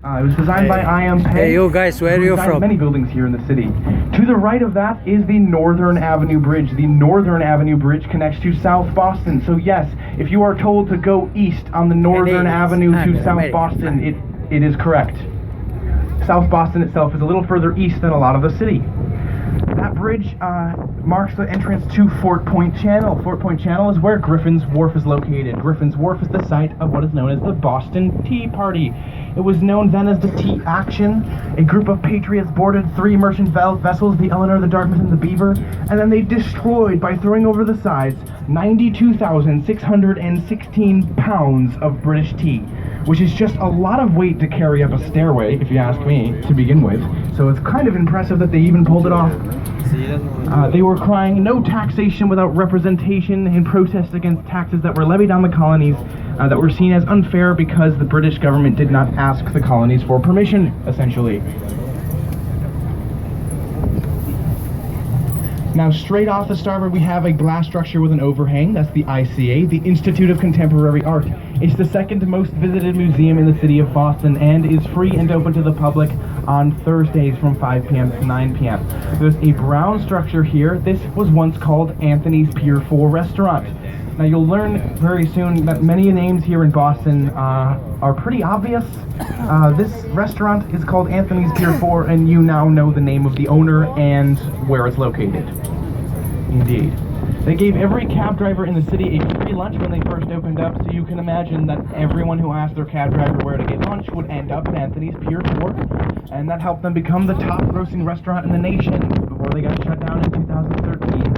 It was designed by I.M. Pei. Hey, you guys, where are who you designed from? Many buildings here in the city. To the right of that is the Northern Avenue Bridge. The Northern Avenue Bridge connects to South Boston. So yes, if you are told to go east on the Northern Avenue to South Boston, it is correct. South Boston itself is a little further east than a lot of the city. That bridge marks the entrance to Fort Point Channel. Fort Point Channel is where Griffin's Wharf is located. Griffin's Wharf is the site of what is known as the Boston Tea Party. It was known then as the Tea Action. A group of patriots boarded 3 merchant vessels, the Eleanor, the Dartmouth, and the Beaver, and then they destroyed, by throwing over the sides, 92,616 pounds of British tea, which is just a lot of weight to carry up a stairway, if you ask me, to begin with. So it's kind of impressive that they even pulled it off. They were crying, "No taxation without representation," in protest against taxes that were levied on the colonies that were seen as unfair because the British government did not ask the colonies for permission, essentially. Now, straight off the starboard, we have a glass structure with an overhang. That's the ICA, the Institute of Contemporary Art. It's the second most visited museum in the city of Boston and is free and open to the public on Thursdays from 5 p.m. to 9 p.m. There's a brown structure here. This was once called Anthony's Pier 4 Restaurant. Now, you'll learn very soon that many names here in Boston are pretty obvious. This restaurant is called Anthony's Pier 4, and you now know the name of the owner and where it's located. Indeed. They gave every cab driver in the city a free lunch when they first opened up, so you can imagine that everyone who asked their cab driver where to get lunch would end up at Anthony's Pier 4, and that helped them become the top grossing restaurant in the nation before they got shut down in 2013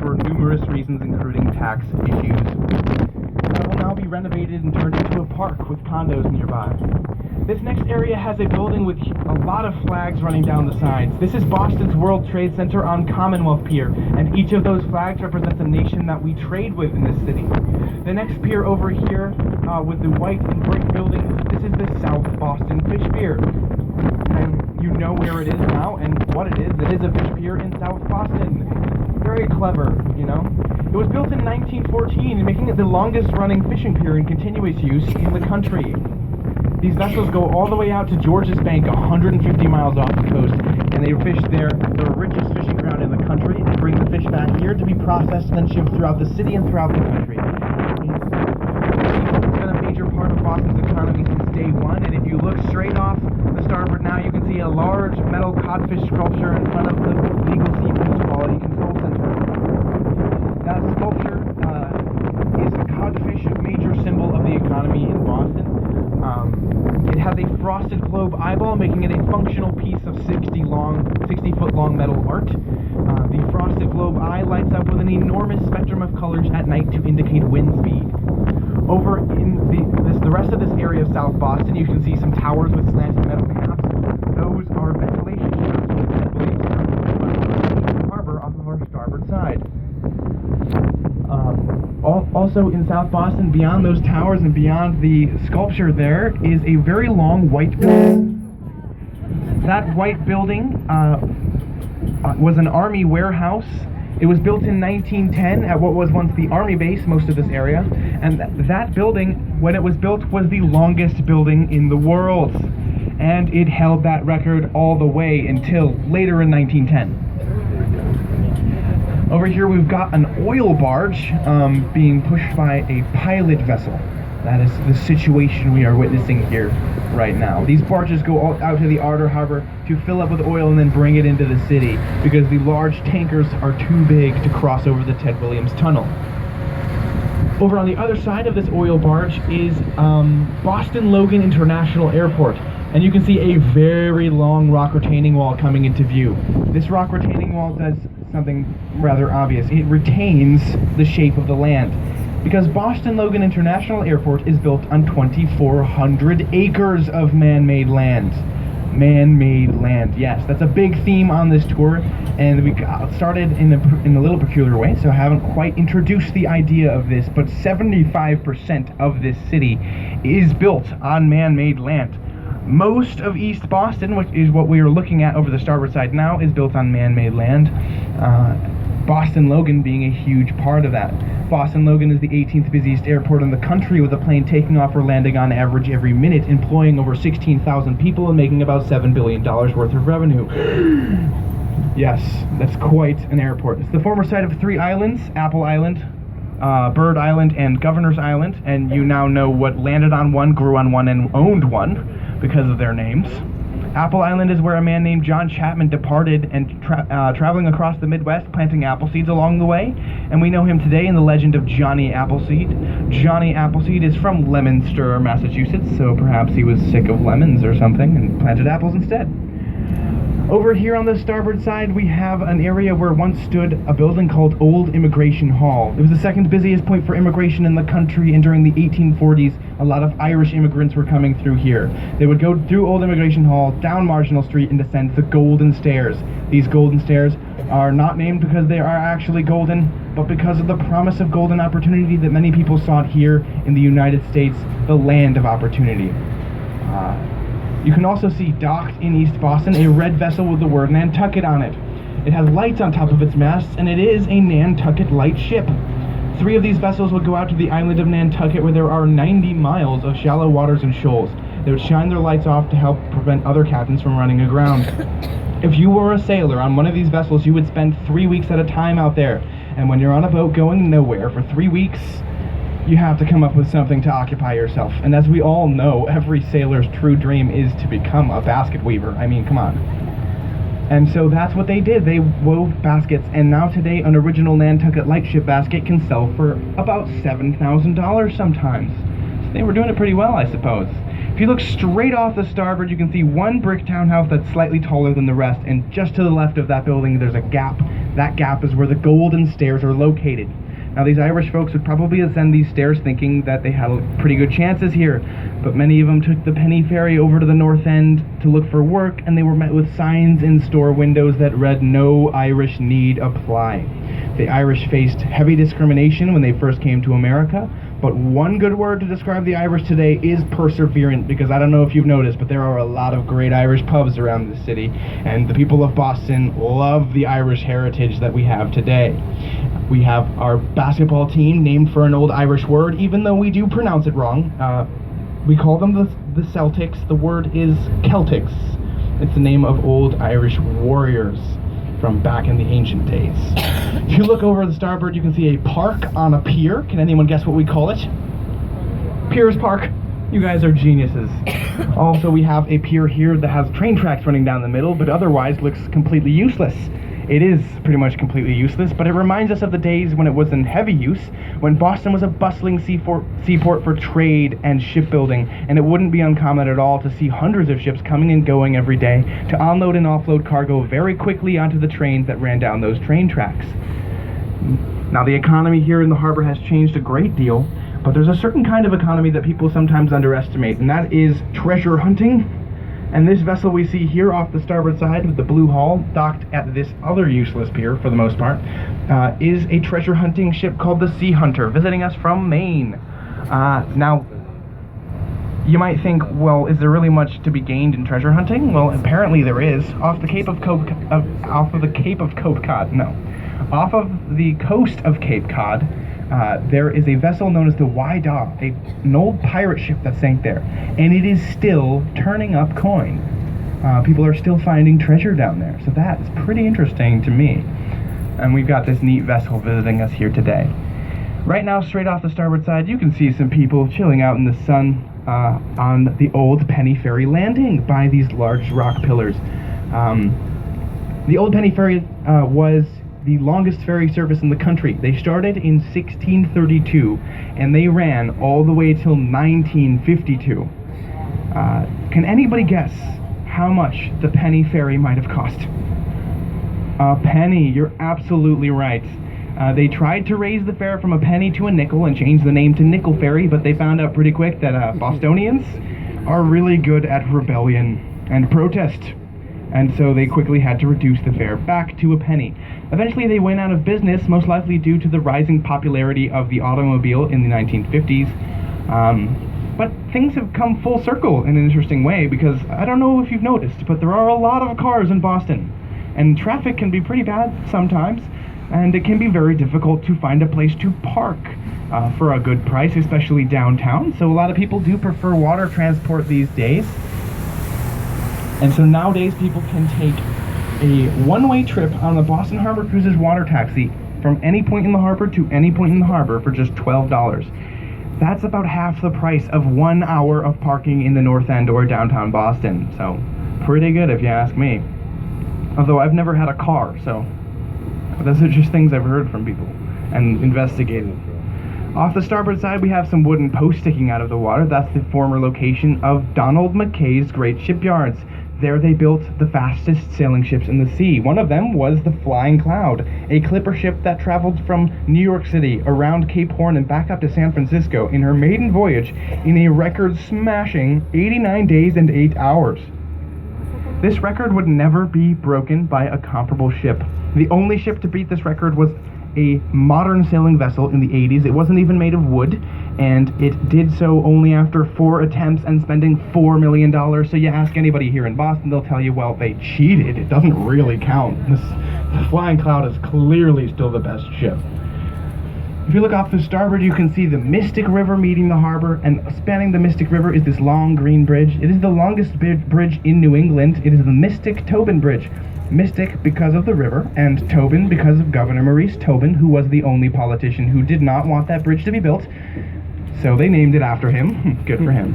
for numerous reasons, including tax issues. It will now be renovated and turned into a park with condos nearby. This next area has a building with a lot of flags running down the sides. This is Boston's World Trade Center on Commonwealth Pier, and each of those flags represents a nation that we trade with in this city. The next pier over here, with the white and brick buildings, this is the South Boston Fish Pier. And you know where it is now and what it is. It is a fish pier in South Boston. Very clever, you know. It was built in 1914, making it the longest running fishing pier in continuous use in the country. These vessels go all the way out to George's Bank, 150 miles off the coast, and they fish there, the richest fishing ground in the country. They bring the fish back here to be processed and then shipped throughout the city and throughout the country. It's been a major part of Boston's economy since day one, and if you look straight off the starboard now, you can see a large metal codfish sculpture in front of the Legal Seafood Quality Control Center. That sculpture is the codfish, a major symbol of the economy in Boston. It has a frosted globe eyeball, making it a functional piece of 60-foot long metal art. The frosted globe eye lights up with an enormous spectrum of colors at night to indicate wind speed. Over in the rest of this area of South Boston, you can see some towers with slanted metal caps. Those are ventilation shafts that Williams Harbor off of our starboard side. Also in South Boston, beyond those towers and beyond the sculpture there, is a very long white building. That white building was an army warehouse. It was built in 1910 at what was once the army base, most of this area, and that building, when it was built, was the longest building in the world, and it held that record all the way until later in 1910. Over here we've got an oil barge being pushed by a pilot vessel. That is the situation we are witnessing here right now. These barges go out to the outer harbor to fill up with oil and then bring it into the city because the large tankers are too big to cross over the Ted Williams Tunnel. Over on the other side of this oil barge is Boston Logan International Airport. And you can see a very long rock retaining wall coming into view. This rock retaining wall does something rather obvious. It retains the shape of the land. Because Boston Logan International Airport is built on 2,400 acres of man-made land. Man-made land, yes. That's a big theme on this tour, and we got started in a little peculiar way, so I haven't quite introduced the idea of this, but 75% of this city is built on man-made land. Most of East Boston, which is what we are looking at over the starboard side now, is built on man-made land. Boston Logan being a huge part of that. Boston Logan is the 18th busiest airport in the country, with a plane taking off or landing on average every minute, employing over 16,000 people and making about $7 billion worth of revenue. Yes, that's quite an airport. It's the former site of 3 islands: Apple Island, Bird Island, and Governor's Island, and you now know what landed on one, grew on one, and owned one because of their names. Apple Island is where a man named John Chapman departed and traveling across the Midwest, planting apple seeds along the way, and we know him today in the legend of Johnny Appleseed. Johnny Appleseed is from Leominster, Massachusetts, so perhaps he was sick of lemons or something and planted apples instead. Over here on the starboard side, we have an area where once stood a building called Old Immigration Hall. It was the second busiest point for immigration in the country, and during the 1840s, a lot of Irish immigrants were coming through here. They would go through Old Immigration Hall, down Marginal Street, and descend the Golden Stairs. These Golden Stairs are not named because they are actually golden, but because of the promise of golden opportunity that many people sought here in the United States, the land of opportunity. You can also see docked in East Boston a red vessel with the word Nantucket on it. It has lights on top of its masts, and it is a Nantucket light ship. 3 of these vessels would go out to the island of Nantucket, where there are 90 miles of shallow waters and shoals. They would shine their lights off to help prevent other captains from running aground. If you were a sailor on one of these vessels, you would spend 3 weeks at a time out there. And when you're on a boat going nowhere for 3 weeks, you have to come up with something to occupy yourself. And as we all know, every sailor's true dream is to become a basket weaver. I mean, come on. And so that's what they did. They wove baskets, and now today an original Nantucket lightship basket can sell for about $7,000 sometimes. So they were doing it pretty well, I suppose. If you look straight off the starboard, you can see one brick townhouse that's slightly taller than the rest, and just to the left of that building there's a gap. That gap is where the Golden Stairs are located. Now, these Irish folks would probably ascend these stairs thinking that they had pretty good chances here, but many of them took the penny ferry over to the north end to look for work, and they were met with signs in store windows that read, "No Irish need apply." The Irish faced heavy discrimination when they first came to America, but one good word to describe the Irish today is perseverant, because I don't know if you've noticed, but there are a lot of great Irish pubs around the city, and the people of Boston love the Irish heritage that we have today. We have our basketball team named for an old Irish word, even though we do pronounce it wrong. We call them the Celtics. The word is Celtics. It's the name of old Irish warriors from back in the ancient days. If you look over the starboard, you can see a park on a pier. Can anyone guess what we call it? Piers Park. You guys are geniuses. Also, we have a pier here that has train tracks running down the middle, but otherwise looks completely useless. It is pretty much completely useless, but it reminds us of the days when it was in heavy use, when Boston was a bustling seaport for trade and shipbuilding, and it wouldn't be uncommon at all to see hundreds of ships coming and going every day to unload and offload cargo very quickly onto the trains that ran down those train tracks. Now, the economy here in the harbor has changed a great deal, but there's a certain kind of economy that people sometimes underestimate, and that is treasure hunting. And this vessel we see here off the starboard side with the blue hull, docked at this other useless pier for the most part, is a treasure hunting ship called the Sea Hunter, visiting us from Maine. Now, you might think, well, is there really much to be gained in treasure hunting? Well, apparently there is. Off the Cape of Cape coast of Cape Cod, there is a vessel known as the Whydah, an old pirate ship that sank there, and it is still turning up coin. People are still finding treasure down there, so that's pretty interesting to me. And we've got this neat vessel visiting us here today. Right now, straight off the starboard side, you can see some people chilling out in the sun on the old Penny Ferry landing by these large rock pillars. The old Penny Ferry was the longest ferry service in the country. They started in 1632 and they ran all the way till 1952. Can anybody guess how much the Penny Ferry might have cost? A penny. You're absolutely right. They tried to raise the fare from a penny to a nickel and change the name to Nickel Ferry, but they found out pretty quick that Bostonians are really good at rebellion and protest. And so they quickly had to reduce the fare back to a penny. Eventually they went out of business, most likely due to the rising popularity of the automobile in the 1950s. But things have come full circle in an interesting way, because I don't know if you've noticed, but there are a lot of cars in Boston. And traffic can be pretty bad sometimes. and it can be very difficult to find a place to park for a good price, especially downtown. So a lot of people do prefer water transport these days. And so nowadays people can take a one-way trip on the Boston Harbor Cruises water taxi from any point in the harbor to any point in the harbor for just $12. That's about half the price of 1 hour of parking in the North End or downtown Boston. So pretty good if you ask me. Although I've never had a car, so those are just things I've heard from people and investigated. Off the starboard side, we have some wooden posts sticking out of the water. That's the former location of Donald Mackay's Great Shipyards. There they built the fastest sailing ships in the sea. One of them was the Flying Cloud, a clipper ship that traveled from New York City around Cape Horn and back up to San Francisco in her maiden voyage in a record-smashing 89 days and 8 hours. This record would never be broken by a comparable ship. The only ship to beat this record was a modern sailing vessel in the 80s. It wasn't even made of wood, and it did so only after 4 attempts and spending $4 million. So you ask anybody here in Boston, they'll tell you, well, they cheated. It doesn't really count. The Flying Cloud is clearly still the best ship. If you look off the starboard, you can see the Mystic River meeting the harbor, and spanning the Mystic River is this long green bridge. It is the longest bridge in New England. It is the Mystic Tobin Bridge. Mystic because of the river, and Tobin because of Governor Maurice Tobin, who was the only politician who did not want that bridge to be built. So they named it after him. Good for him.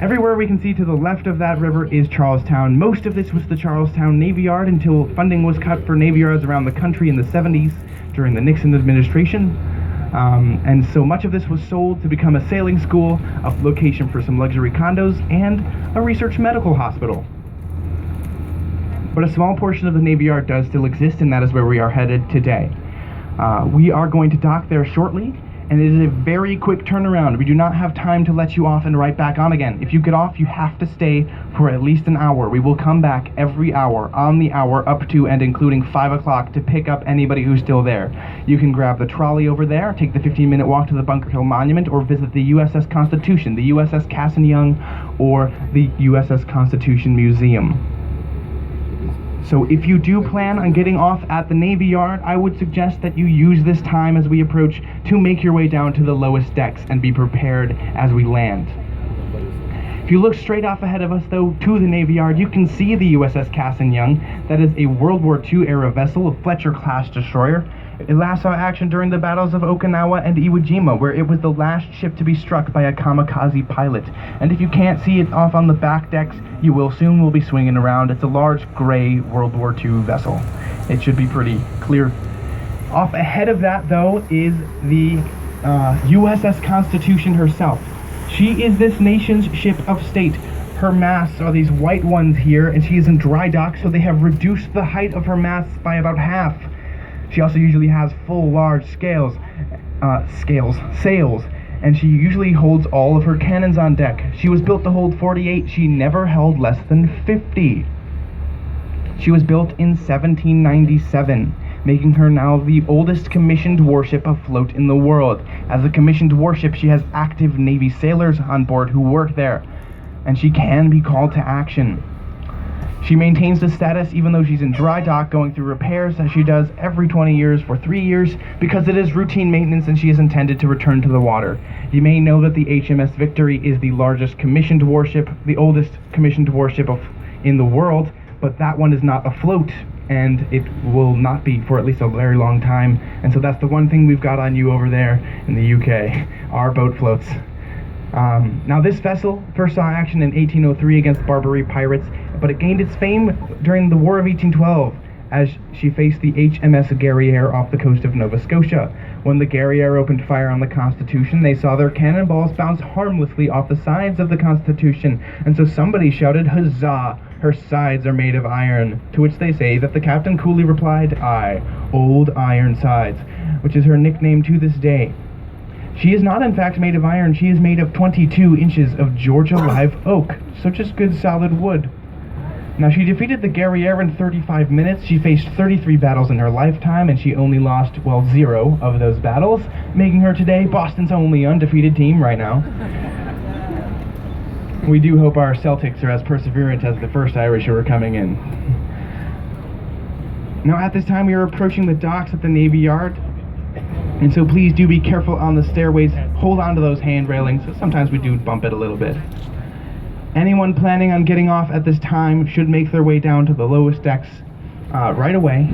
Everywhere we can see to the left of that river is Charlestown. Most of this was the Charlestown Navy Yard until funding was cut for Navy Yards around the country in the 70s during the Nixon administration. And so much of this was sold to become a sailing school, a location for some luxury condos, and a research medical hospital. But a small portion of the Navy Yard does still exist, and that is where we are headed today. We are going to dock there shortly, and it is a very quick turnaround. We do not have time to let you off and right back on again. If you get off, you have to stay for at least an hour. We will come back every hour, on the hour, up to and including 5 o'clock to pick up anybody who's still there. You can grab the trolley over there, take the 15-minute walk to the Bunker Hill Monument, or visit the USS Constitution, the USS Cass and Young, or the USS Constitution Museum. So if you do plan on getting off at the Navy Yard, I would suggest that you use this time as we approach to make your way down to the lowest decks and be prepared as we land. If you look straight off ahead of us, though, to the Navy Yard, you can see the USS Cass and Young. That is a World War II era vessel, a Fletcher-class destroyer. It last saw action during the battles of Okinawa and Iwo Jima, where it was the last ship to be struck by a kamikaze pilot. And if you can't see it off on the back decks, you will soon. We'll be swinging around. It's a large gray World War II vessel. It should be pretty clear. Off ahead of that, though, is the USS Constitution herself. She is this nation's ship of state. Her masts are these white ones here, and she is in dry dock, so they have reduced the height of her masts by about half. She also usually has full large sails, and she usually holds all of her cannons on deck. She was built to hold 48. She never held less than 50. She was built in 1797, making her now the oldest commissioned warship afloat in the world. As a commissioned warship, she has active Navy sailors on board who work there, and she can be called to action. She maintains this status even though she's in dry dock going through repairs as she does every 20 years for 3 years because it is routine maintenance and she is intended to return to the water. You may know that the HMS Victory is the largest commissioned warship, the oldest commissioned warship in the world, but that one is not afloat and it will not be for at least a very long time. And so that's the one thing we've got on you over there in the UK. Our boat floats. Now this vessel first saw action in 1803 against Barbary pirates, but it gained its fame during the War of 1812 as she faced the HMS Guerriere off the coast of Nova Scotia. When the Guerriere opened fire on the Constitution, they saw their cannonballs bounce harmlessly off the sides of the Constitution, and so somebody shouted, "Huzzah! Her sides are made of iron," to which they say that the captain coolly replied, "Aye, old iron sides," which is her nickname to this day. She is not in fact made of iron, she is made of 22 inches of Georgia live oak, so just good solid wood. Now she defeated the Guerriere in 35 minutes, she faced 33 battles in her lifetime, and she only lost, 0 of those battles, making her today Boston's only undefeated team right now. We do hope our Celtics are as perseverant as the first Irish who are coming in. Now at this time we are approaching the docks at the Navy Yard, and so please do be careful on the stairways. Hold on to those hand railings. Sometimes we do bump it a little bit. Anyone planning on getting off at this time should make their way down to the lowest decks right away.